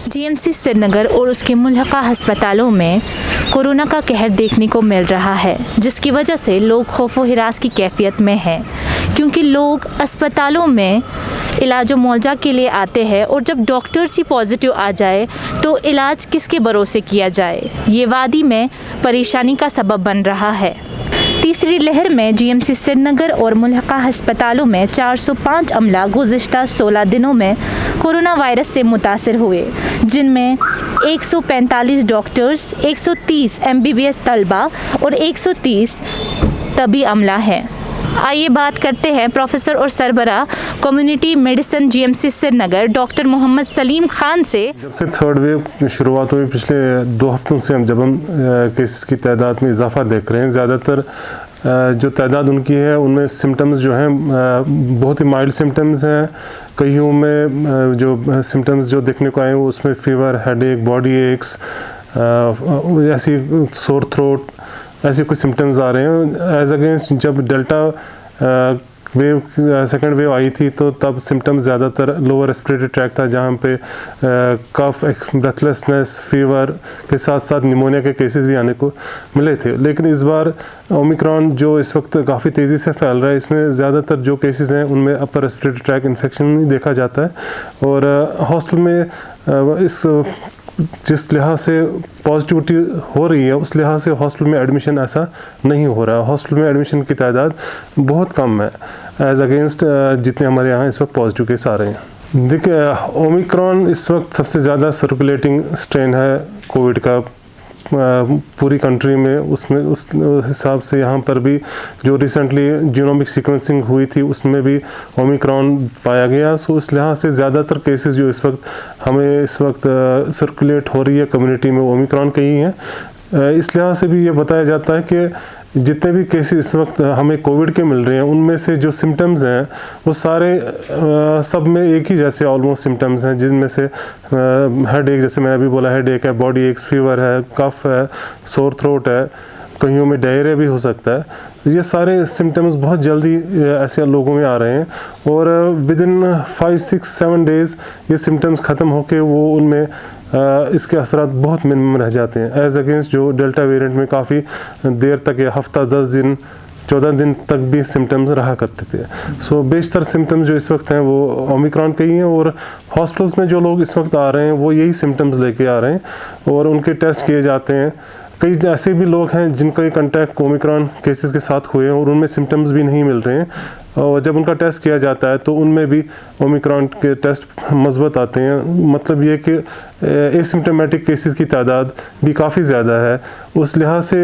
GMC Srinagar और उसके मुल्हका हस्पतालों में कोरोना का कहर देखने को मिल रहा है, जिसकी वजह से लोग खौफ व हिरास की कैफियत में हैं, क्योंकि लोग अस्पतालों में इलाज व मुआवजा के लिए आते हैं और जब डॉक्टर्स ही पॉजिटिव आ जाए तो इलाज किसके भरोसे किया जाए, ये वादी में परेशानी का सबब बन रहा है। तीसरी लहर में GMC श्रीनगर और मुल्हका हस्पतालों में 405 अमला गुज़िश्ता 16 दिनों में कोरोना वायरस से मुतासर हुए, जिनमें 145 डॉक्टर्स, 130 MBBS तलबा और 130 तबी अमला हैं। आइए बात करते हैं प्रोफेसर और सरबरा community medicine GMC Srinagar doctor Mohammad Saleem Khan से। जब से थर्ड वेव की शुरुआत हुई पिछले 2 हफ्तों से हम केसेस की तादाद में इजाफा देख रहे हैं। ज़्यादातर जो तादाद उनकी है उनमें सिम्टम्स जो हैं बहुत ही माइल्ड सिम्टम्स हैं। कईयों में जो सिम्टम्स जो देखने को आए वो उसमें फीवर, हेडेक, बॉडी एक्स, ऐसी सोर थ्रोट, ऐसे कुछ सिम्टम्स आ रहे हैं। एज अगेंस्ट जब डेल्टा सेकेंड वेव आई थी तो तब सिम्टम्स ज़्यादातर लोअर रेस्पिरेटरी ट्रैक था, जहाँ पे कफ, ब्रेथलेसनेस, फीवर के साथ साथ निमोनिया के केसेस भी आने को मिले थे। लेकिन इस बार ओमिक्रॉन जो इस वक्त काफ़ी तेज़ी से फैल रहा है, इसमें ज़्यादातर जो केसेस हैं उनमें अपर रेस्पिरेटरी ट्रैक इन्फेक्शन ही देखा जाता है। और हॉस्टल में इस जिस लिहाज से पॉजिटिविटी हो रही है उस लिहाज से हॉस्टल में एडमिशन ऐसा नहीं हो रहा है। हॉस्टल में एडमिशन की तादाद बहुत कम है एज अगेंस्ट जितने हमारे यहाँ इस वक्त पॉजिटिव केस आ रहे हैं। देखिए, ओमिक्रॉन इस वक्त सबसे ज़्यादा सर्कुलेटिंग स्ट्रेन है कोविड का पूरी कंट्री में। उसमें उस हिसाब से यहाँ पर भी जो रिसेंटली जीनोमिक सीक्वेंसिंग हुई थी उसमें भी ओमिक्रॉन पाया गया। सो उस लिहाज से ज़्यादातर केसेस जो इस वक्त सर्कुलेट हो रही है कम्युनिटी में ओमिक्रॉन के ही हैं। इस लिहाज से भी ये बताया जाता है कि जितने भी केसेस इस वक्त हमें कोविड के मिल रहे हैं उनमें से जो सिम्टम्स हैं वो सारे सब में एक ही जैसे ऑलमोस्ट सिम्टम्स हैं, जिनमें से हेड एक, जैसे मैं अभी बोला, हेड एक है, बॉडी एक्स, फीवर है, कफ है, सोर थ्रोट है, कईयों में डायरिया भी हो सकता है। ये सारे सिम्टम्स बहुत जल्दी ऐसे लोगों में आ रहे हैं और विदिन 5, 6, 7 डेज़ ये सिम्टम्स ख़त्म होकर वो उनमें इसके असरात बहुत मिनिमम रह जाते हैं एज अगेंस्ट जो डेल्टा वेरिएंट में काफ़ी देर तक या हफ्ता, 10 दिन, 14 दिन तक भी सिम्टम्स रहा करते थे। सो बेशतर सिम्टम्स जो इस वक्त हैं वो ओमिक्रॉन के ही हैं और हॉस्पिटल्स में जो लोग इस वक्त आ रहे हैं वो यही सिम्टम्स लेके आ रहे हैं और उनके टेस्ट किए जाते हैं। कई ऐसे भी लोग हैं जिनका कॉन्टैक्ट ओमिक्रॉन केसेस के साथ हुए हैं और उनमें सिम्टम्स भी नहीं मिल रहे हैं, और जब उनका टेस्ट किया जाता है तो उनमें भी ओमिक्रॉन के टेस्ट मस्बत आते हैं। मतलब ये कि एसिम्टोमेटिक केसेस की तादाद भी काफ़ी ज़्यादा है। उस लिहाज से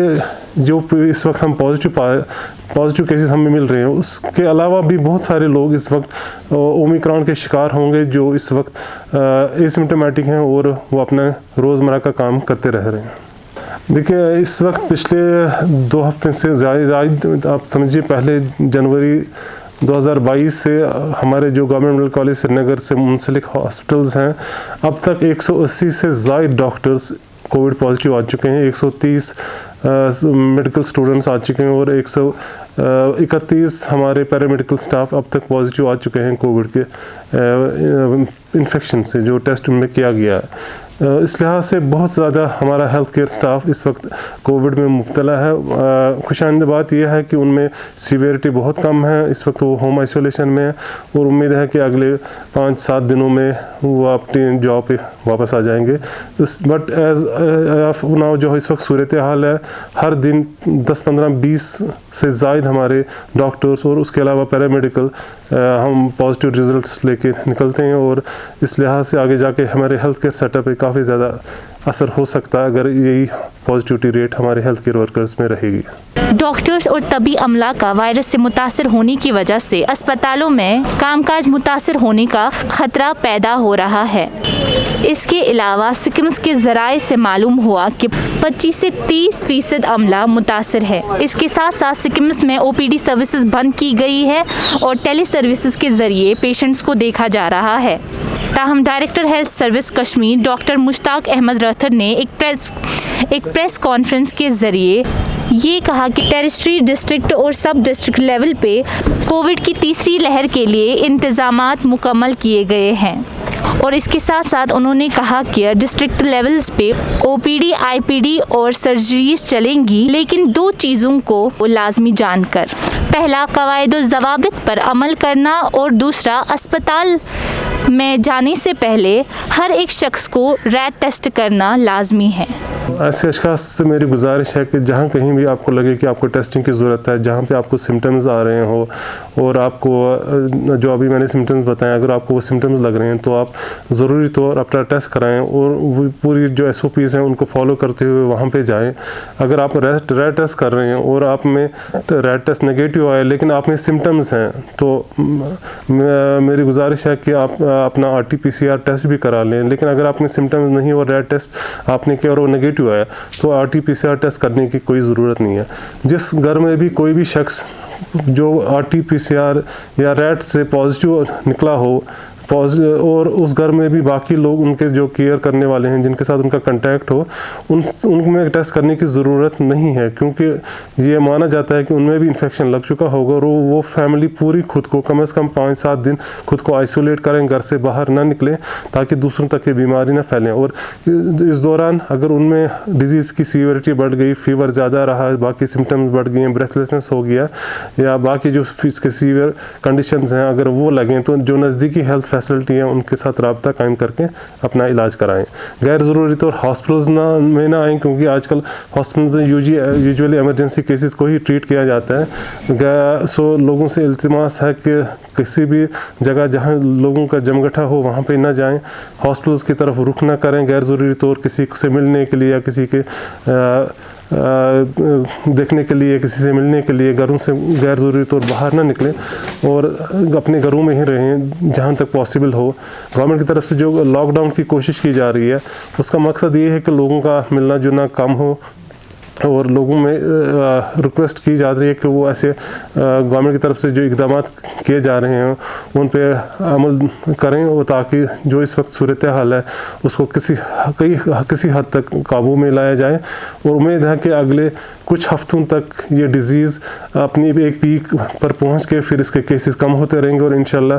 जो इस वक्त हम पॉजिटिव केसेस हमें मिल रहे हैं उसके अलावा भी बहुत सारे लोग इस वक्त ओमिक्रॉन के शिकार होंगे जो इस वक्त एसिम्टोमेटिक हैं और वो अपना रोज़मर्रा का काम करते रह रहे हैं। देखिए, इस वक्त पिछले 2 हफ्ते से ज़्यादा आप समझिए, पहले जनवरी 2022 से हमारे जो गवर्नमेंट मेडिकल कॉलेज श्रीनगर से मुंसलिक हॉस्पिटल्स हैं, अब तक 180 से ज़ायद डॉक्टर्स कोविड पॉजिटिव आ चुके हैं, 130 मेडिकल स्टूडेंट्स आ चुके हैं और 131 हमारे पैरामेडिकल स्टाफ अब तक पॉजिटिव आ चुके हैं कोविड के इन्फेक्शन से जो टेस्ट उनमें किया गया है। इस लिहाज से बहुत ज़्यादा हमारा हेल्थ केयर स्टाफ इस वक्त कोविड में मुब्तला है। खुशाइंद बात यह है कि उनमें सीवियरिटी बहुत कम है, इस वक्त वो होम आइसोलेशन में है और उम्मीद है कि अगले 5-7 दिनों में वो अपनी जॉब पे वापस आ जाएंगे। बट एज ऑफ नाउ जो इस वक्त सूरत हाल है, हर दिन 10, 15, 20 से ज़ायद हमारे डॉक्टर्स और उसके अलावा पैरामेडिकल हम पॉजिटिव रिजल्ट्स लेके निकलते हैं और इस लिहाज से आगे जाके हमारे हेल्थ केयर सेटअप पे काफ़ी ज़्यादा असर हो सकता है अगर यही पॉजिटिविटी रेट हमारे हेल्थ केयर वर्कर्स में रहेगी। डॉक्टर्स और तबी अमला का वायरस से मुतासर होने की वजह से अस्पतालों में कामकाज मुतासर होने का खतरा पैदा हो रहा है। इसके अलावा सिकिम्स के ज़राए से मालूम हुआ कि 25 से 30% अमला मुतासर है। इसके साथ साथ सिकिम्स में OPD सर्विसेज बंद की गई है और टेली सर्विसेज के ज़रिए पेशेंट्स को देखा जा रहा है। ताहम director health service Kashmir doctor Mushtaq Ahmad Rather ने एक प्रेस कॉन्फ्रेंस के ज़रिए ये कहा कि टेरिटरी, डिस्ट्रिक्ट और सब डिस्ट्रिक्ट लेवल पे कोविड की तीसरी लहर के लिए इंतज़ामात मुकम्मल किए गए हैं। اور اس کے ساتھ ساتھ انہوں نے کہا کہ ڈسٹرکٹ لیولز پہ OPD IPD اور سرجریز چلیں گی، لیکن 2 چیزوں کو لازمی جان کر: پہلا، قواعد و ضوابط پر عمل کرنا، اور دوسرا، اسپتال میں جانے سے پہلے ہر ایک شخص کو ریٹ ٹیسٹ کرنا لازمی ہے۔ ایسے اشخاص سے میری گزارش ہے کہ جہاں کہیں بھی آپ کو لگے کہ آپ کو ٹیسٹنگ کی ضرورت ہے، جہاں پہ آپ کو سمٹمز آ رہے ہوں اور آپ کو جو ابھی میں نے سمٹمز بتائے، اگر آپ کو وہ سمٹمز لگ رہے ہیں تو آپ ضروری طور اپنا ٹیسٹ کرائیں اور پوری جو SOPs ہیں ان کو فالو کرتے ہوئے وہاں پہ جائیں۔ اگر آپ ریٹ ٹیسٹ کر رہے ہیں اور آپ میں ریٹ ٹیسٹ نگیٹو آئے لیکن آپ میں سمٹمز ہیں تو میری گزارش ہے کہ آپ اپنا RT-PCR ٹیسٹ بھی کرا لیں۔ لیکن اگر آپ میں سمٹمز نہیں اور ریٹ ٹیسٹ آپ نے کیا اور وہ نگیٹو ہے تو RT-PCR ٹیسٹ کرنے کی کوئی ضرورت نہیں ہے۔ جس گھر میں بھی کوئی بھی شخص جو RT-PCR یا ریٹ سے پازیٹیو نکلا ہو اور اس گھر میں بھی باقی لوگ ان کے جو کیئر کرنے والے ہیں جن کے ساتھ ان کا کنٹیکٹ ہو، ان میں ٹیسٹ کرنے کی ضرورت نہیں ہے، کیونکہ یہ مانا جاتا ہے کہ ان میں بھی انفیکشن لگ چکا ہوگا اور وہ فیملی پوری خود کو کم از کم 5-7 دن خود کو آئسولیٹ کریں، گھر سے باہر نہ نکلیں تاکہ دوسروں تک یہ بیماری نہ پھیلیں۔ اور اس دوران اگر ان میں ڈیزیز کی سیویرٹی بڑھ گئی، فیور زیادہ رہا، باقی سمٹمز بڑھ گئے ہیں، بریتھ لیسنس ہو گیا یا باقی جو اس کے سیویئر کنڈیشنز ہیں اگر وہ لگیں تو جو نزدیکی ہیلتھ فیسلٹی ہیں ان کے ساتھ رابطہ قائم کر کے اپنا علاج کرائیں۔ غیر ضروری طور ہاسپٹلز میں نہ آئیں، کیونکہ آج کل ہاسپٹل میں یوزولی ایمرجنسی کیسز کو ہی ٹریٹ کیا جاتا ہے۔ سو لوگوں سے التماس ہے کہ کسی بھی جگہ جہاں لوگوں کا جمگٹھا ہو وہاں پہ نہ جائیں، ہاسپٹلز کی طرف رخ نہ کریں غیر ضروری طور کسی سے ملنے کے لیے یا کسی کے دیکھنے کے لیے، کسی سے ملنے کے لیے گھروں سے غیر ضروری طور باہر نہ نکلیں اور اپنے گھروں میں ہی رہیں جہاں تک پاسبل ہو۔ گورنمنٹ کی طرف سے جو لاک ڈاؤن کی کوشش کی جا رہی ہے اس کا مقصد یہ ہے کہ لوگوں کا ملنا جلنا کم ہو اور لوگوں میں ریکویسٹ کی جا رہی ہے کہ وہ ایسے گورنمنٹ کی طرف سے جو اقدامات کیے جا رہے ہیں ان پہ عمل کریں اور تاکہ جو اس وقت صورتحال ہے اس کو کسی حد تک قابو میں لایا جائے۔ اور امید ہے کہ اگلے کچھ ہفتوں تک یہ ڈیزیز اپنی ایک پیک پر پہنچ کے پھر اس کے کیسز کم ہوتے رہیں گے اور انشاءاللہ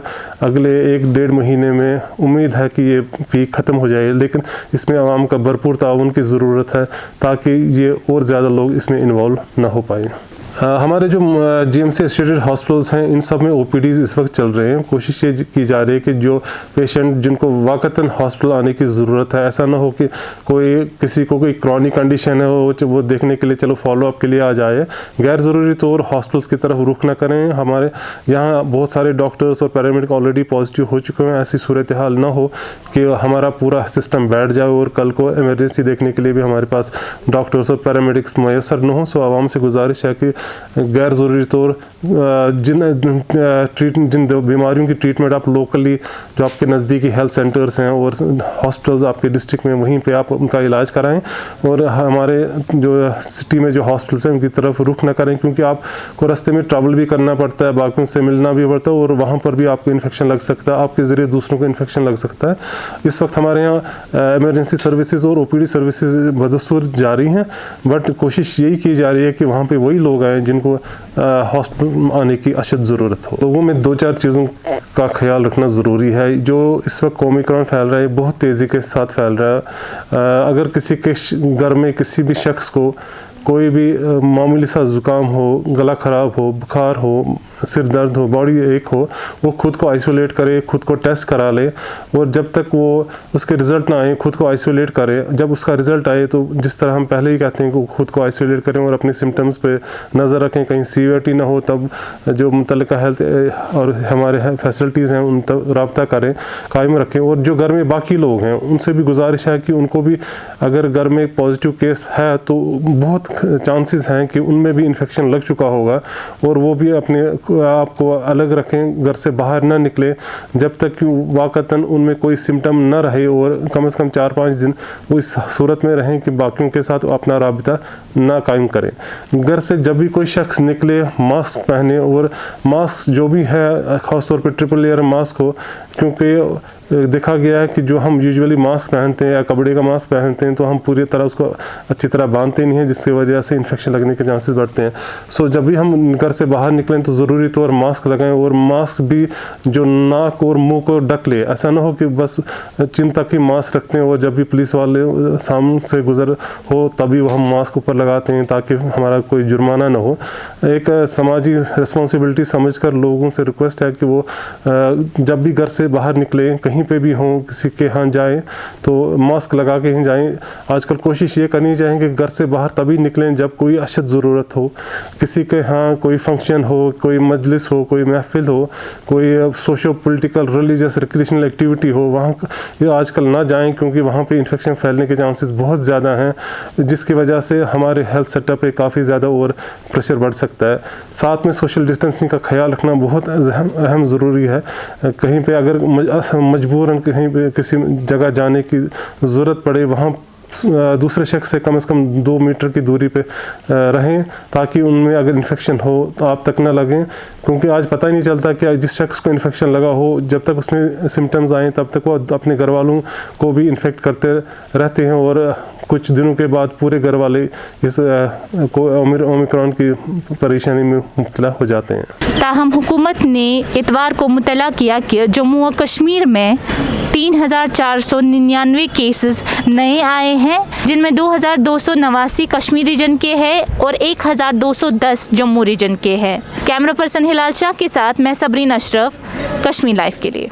اگلے 1-1.5 مہینے میں امید ہے کہ یہ پیک ختم ہو جائے، لیکن اس میں عوام کا بھرپور تعاون کی ضرورت ہے تاکہ یہ اور زیادہ لوگ اس میں انوالو نہ ہو پائیں۔ ہمارے جو GMC ایسوسیٹڈ ہاسپٹلس ہیں ان سب میں OPDs اس وقت چل رہے ہیں۔ کوشش یہ کی جا رہی ہے کہ جو پیشنٹ جن کو واقعتاً ہاسپٹل آنے کی ضرورت ہے، ایسا نہ ہو کہ کسی کو کوئی کرونک کنڈیشن ہے وہ دیکھنے کے لیے چلو فالو اپ کے لیے آ جائے، غیر ضروری طور ہاسپٹلس کی طرف رخ نہ کریں۔ ہمارے یہاں بہت سارے ڈاکٹرس اور پیرامیڈک آلریڈی پازیٹیو ہو چکے ہیں، ایسی صورتحال نہ ہو کہ ہمارا پورا سسٹم بیٹھ جائے اور کل کو ایمرجنسی دیکھنے کے لیے بھی ہمارے پاس ڈاکٹرس اور پیرامیڈکس میسر نہ ہوں۔ سو عوام سے گزارش ہے کہ غیر ضروری طور جن بیماریوں کی ٹریٹمنٹ آپ لوکلی جو آپ کے نزدیکی ہیلتھ سینٹرز ہیں اور ہاسپٹلز آپ کے ڈسٹرکٹ میں وہیں پہ آپ ان کا علاج کرائیں اور ہمارے جو سٹی میں جو ہاسپٹلس ہیں ان کی طرف رخ نہ کریں، کیونکہ آپ کو راستے میں ٹریول بھی کرنا پڑتا ہے، باقیوں سے ملنا بھی پڑتا ہے اور وہاں پر بھی آپ کو انفیکشن لگ سکتا ہے، آپ کے ذریعے دوسروں کو انفیکشن لگ سکتا ہے۔ اس وقت ہمارے یہاں ایمرجنسی سروسز اور OPD سروسز بدستور جاری ہیں، بٹ کوشش یہی کی جا رہی ہے کہ وہاں پہ وہی لوگ آئیں جن کو ہاسپٹل آنے کی اشد ضرورت ہو۔ لوگوں میں 2-4 چیزوں کا خیال رکھنا ضروری ہے۔ جو اس وقت اومیکرون پھیل رہا ہے بہت تیزی کے ساتھ پھیل رہا ہے۔ اگر کسی کے گھر میں کسی بھی شخص کو کوئی بھی معمولی سا زکام ہو، گلا خراب ہو، بخار ہو، سر درد ہو، باڈی ایک ہو، وہ خود کو آئسولیٹ کرے، خود کو ٹیسٹ کرا لے اور جب تک وہ اس کے رزلٹ نہ آئیں خود کو آئسولیٹ کرے۔ جب اس کا رزلٹ آئے تو جس طرح ہم پہلے ہی کہتے ہیں کہ خود کو آئسولیٹ کریں اور اپنے سمٹمز پہ نظر رکھیں، کہیں سیویئرٹی نہ ہو تب جو متعلقہ ہیلتھ اور ہمارے فیسلٹیز ہیں ان تک رابطہ کریں، قائم رکھیں۔ اور جو گھر میں باقی لوگ ہیں ان سے بھی گزارش ہے کہ ان کو بھی اگر گھر میں پازیٹیو کیس ہے تو بہت چانسز ہیں کہ ان میں بھی انفیکشن لگ چکا ہوگا اور وہ بھی اپنے آپ کو الگ رکھیں، گھر سے باہر نہ نکلیں جب تک کہ واقعتاً ان میں کوئی سمٹم نہ رہے اور کم از کم 4-5 دن وہ اس صورت میں رہیں کہ باقیوں کے ساتھ اپنا رابطہ نہ قائم کریں۔ گھر سے جب بھی کوئی شخص نکلے ماسک پہنے اور ماسک جو بھی ہے خاص طور پہ ٹرپل لیئر ماسک ہو، کیونکہ देखा गया है कि जो हम यूजुअली मास्क पहनते हैं या कपड़े का मास्क पहनते हैं तो हम पूरी तरह उसको अच्छी तरह बांधते नहीं हैं, जिसकी वजह से इन्फेक्शन लगने के चांसेस बढ़ते हैं। सो जब भी हम घर से बाहर निकलें तो ज़रूरी तौर मास्क लगाएं, और मास्क भी जो नाक और मुंह को ढक ले। ऐसा ना हो कि बस चिन तक ही मास्क रखते हैं और जब भी पुलिस वाले सामने से गुजर हो तभी वो हम मास्क ऊपर लगाते हैं ताकि हमारा कोई जुर्माना ना हो। एक समाजी रिस्पॉन्सिबिलिटी समझकर लोगों से रिक्वेस्ट है कि वो जब भी घर से बाहर निकलें, कहीं पे भी हों, किसी के यहाँ जाएं तो मास्क लगा के ही जाएं। आजकल कोशिश ये करनी चाहिए कि घर से बाहर तभी निकलें जब कोई अशद ज़रूरत हो, किसी के यहाँ कोई फंक्शन हो, कोई मजलिस हो, कोई महफिल हो, कोई socio political religious recreational activity हो, वहाँ ये आजकल ना जाएं क्योंकि वहाँ पे इन्फेक्शन फैलने के चांसेस बहुत ज़्यादा हैं, जिसकी वजह से हमारे हेल्थ सेटअप पे काफ़ी ज़्यादा और प्रेशर बढ़ सकता है। साथ में सोशल डिस्टेंसिंग का ख्याल रखना बहुत अहम ज़रूरी है। कहीं पे अगर मजबूरन कहीं पे किसी जगह जाने की ज़रूरत पड़े, वहाँ दूसरे शख्स से कम 2 मीटर की दूरी पे रहें ताकि उनमें अगर इन्फेक्शन हो तो आप तक ना लगें, क्योंकि आज पता ही नहीं चलता कि जिस शख्स को इन्फेक्शन लगा हो जब तक उसमें सिम्टम्स आएँ तब तक वो अपने घर वालों को भी इन्फेक्ट करते रहते हैं और कुछ दिनों के बाद पूरे घर वाले इस ओमिक्रॉन की परेशानी में मुब्तला हो जाते हैं। ताहम हुकूमत ने इतवार को मुतला किया कि जम्मू और कश्मीर में 3,499 केसेस नए आए हैं, जिनमें 2,289 कश्मीर रीजन के हैं और 1,210 जम्मू रीजन के हैं। कैमरा पर्सन हिलाल शाह के साथ मैं सबरीन अशरफ, कश्मीर लाइव के लिए।